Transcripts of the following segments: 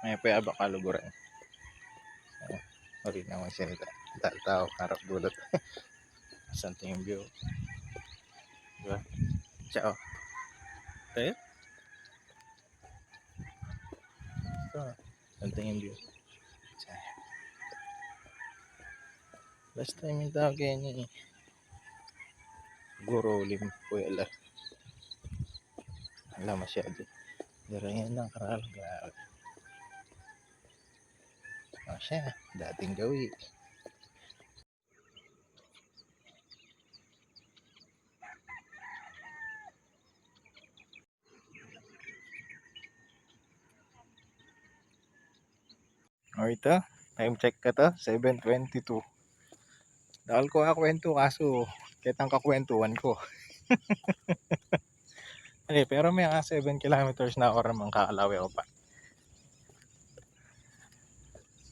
May paya ba kaluguran? Ori naman siya nito. Tao, harap dulot. Something yung view. Diba? Ciao. Tayo? Ito. Something yung view. Last time yung tao kaya niya eh. Guro limpuela. Wala masyado. Pero yan lang karal. Grabe. O siya. Dating gawi. O ito. Time check ka to. 7:22. Dahil ko kwento kaso kitang kakwentuhan ko. Okay, pero may 7 kilometers na ako ramang kakalawi ko pa.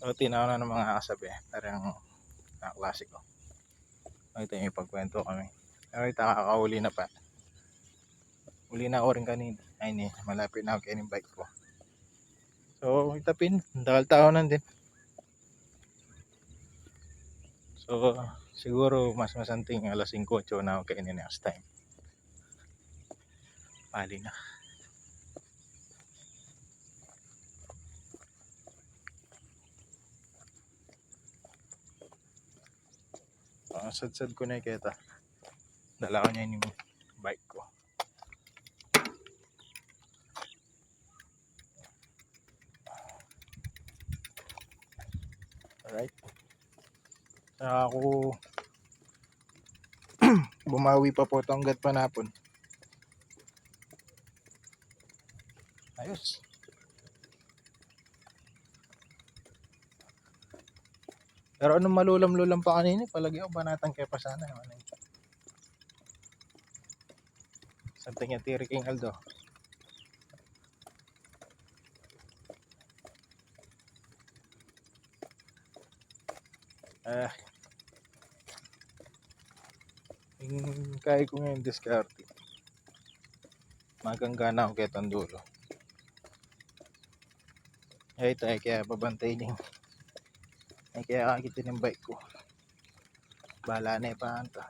So, tinaw na ng mga kasabi. Parang klase ko. Ito yung ipagkwento kami. Pero ito kakahuli na pa. Uli na ako rin kanina. Ay ni, malapit na ako kainin bike ko. So, itapin. Dahil tao din. So, siguro mas masanting alas 5 na ako kainin next time. Pali na. Sad-sad ko na kita. Dala ko niya yung bike ko. Alright. Saka ako bumawi pa po ito hanggat panapon. Ayos. Pero anong malulam-lulam pa kanina, palagi ako banatang kaya pa sana. Something yung Tiri King Aldo. Kaya ko ngayon diskarte. Maganggana ako kaya tandulo. Ay tayo kaya babantay din. Ay kaya akitin ng bike ko. Bahala na ipahan to.